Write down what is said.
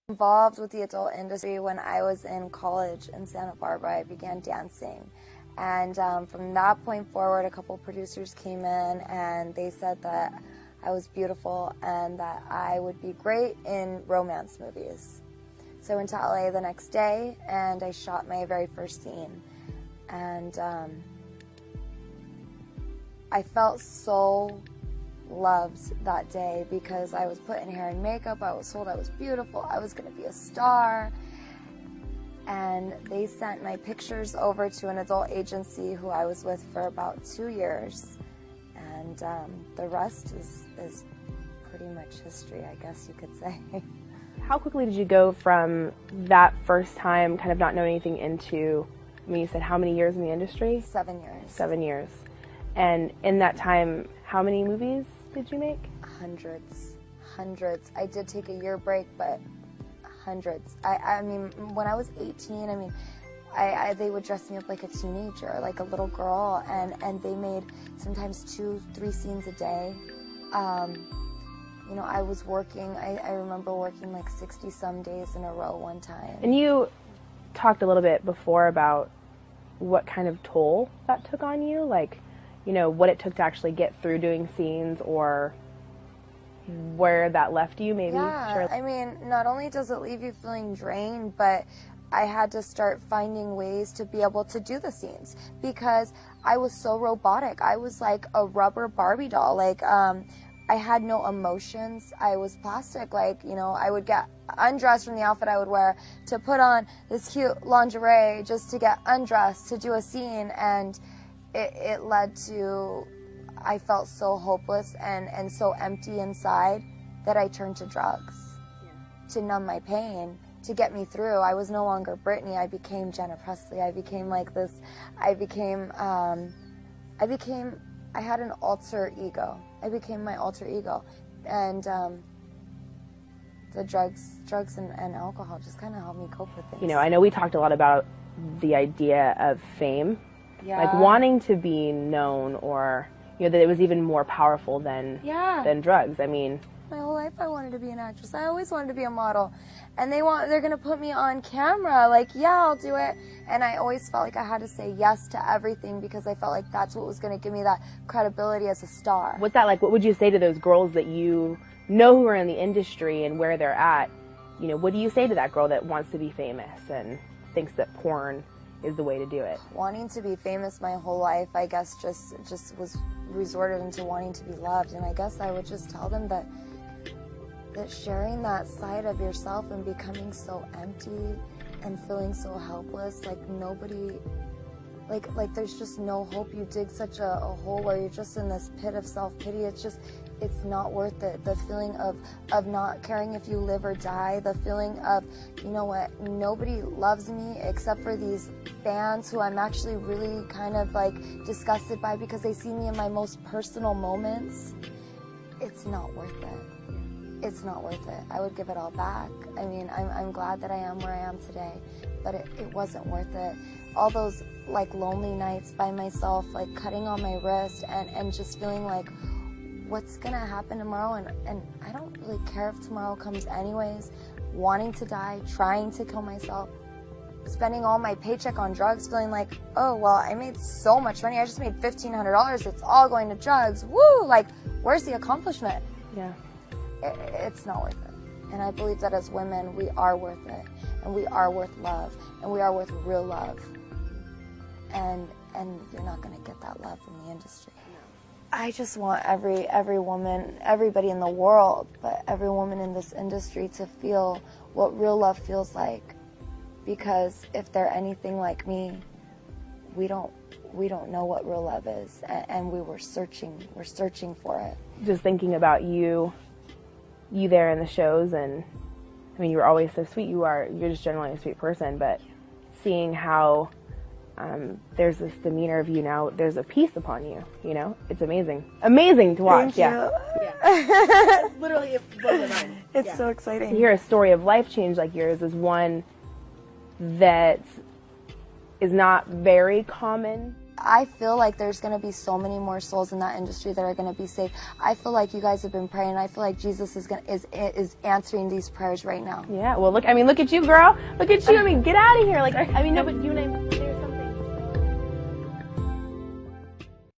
Involved with the adult industry when I was in college in Santa Barbara. I began dancing, and from that point forward, a couple producers came in and they said that I was beautiful and that I would be great in romance movies. So I went to LA the next day and I shot my very first scene, and I felt so loved that day because I was put in hair and makeup, I was told I was beautiful, I was going to be a star, and they sent my pictures over to an adult agency who I was with for about 2 years, and the rest is pretty much history, I guess you could say. How quickly did you go from that first time kind of not knowing anything into, I mean, you said how many years in the industry? 7 years. 7 years. And in that time, how many movies did you make? Hundreds. I did take a year break, but hundreds. I mean, when I was 18, I mean, they would dress me up like a teenager, like a little girl, and they made sometimes 2-3 scenes a day. You know, I was working, I remember working like 60-some days in a row one time. And you talked a little bit before about what kind of toll that took on you, like, you know, what it took to actually get through doing scenes, or where that left you, maybe? Yeah, sure. I mean, not only does it leave you feeling drained, but I had to start finding ways to be able to do the scenes because I was so robotic. I was like a rubber Barbie doll. Like, I had no emotions. I was plastic. Like, you know, I would get undressed from the outfit I would wear to put on this cute lingerie just to get undressed to do a scene, and it led to, I felt so hopeless and so empty inside that I turned to drugs to numb my pain, to get me through. I was no longer Britney. I became Jenna Presley. I became like this, I had an alter ego. I became my alter ego. And the drugs and alcohol just kind of helped me cope with things. You know, I know we talked a lot about the idea of fame. Yeah. Like wanting to be known, or, you know, that it was even more powerful than drugs. I mean, my whole life I wanted to be an actress. I always wanted to be a model. And they're going to put me on camera. Like, yeah, I'll do it. And I always felt like I had to say yes to everything because I felt like that's what was going to give me that credibility as a star. What's that like? What would you say to those girls that you know who are in the industry and where they're at? You know, what do you say to that girl that wants to be famous and thinks that porn is the way to do it? Wanting to be famous my whole life, I guess, just was resorted into wanting to be loved. And I guess I would just tell them that sharing that side of yourself and becoming so empty and feeling so helpless, like nobody, like there's just no hope. You dig such a hole where you're just in this pit of self-pity. It's not worth it. The feeling of not caring if you live or die, the feeling of, you know what, nobody loves me except for these fans who I'm actually really kind of like disgusted by because they see me in my most personal moments. It's not worth it. It's not worth it. I would give it all back. I mean, I'm glad that I am where I am today, but it wasn't worth it. All those like lonely nights by myself, like cutting on my wrist and just feeling like, what's gonna happen tomorrow? And I don't really care if tomorrow comes anyways. Wanting to die, trying to kill myself, spending all my paycheck on drugs, feeling like, oh, well, I made so much money. I just made $1,500. It's all going to drugs. Woo! Like, where's the accomplishment? Yeah. It's not worth it. And I believe that as women, we are worth it. And we are worth love. And we are worth real love. And you're not going to get that love from the industry. I just want every woman, everybody in the world, but every woman in this industry to feel what real love feels like. Because if they're anything like me, we don't know what real love is, and we're searching for it. Just thinking about you there in the shows, and I mean, you were always so sweet. You're just generally a sweet person, but seeing how there's this demeanor of you now, there's a peace upon you, you know? It's amazing to watch. Thank you. Yeah. Literally, it blows my mind. It's so exciting. To hear a story of life change like yours is one that is not very common I feel like there's going to be so many more souls in that industry that are going to be saved. I feel like you guys have been praying. I feel like Jesus is answering these prayers right now. Yeah, well, look at you, girl. Look at you. I mean, get out of here. Like, I mean, no, but you and I...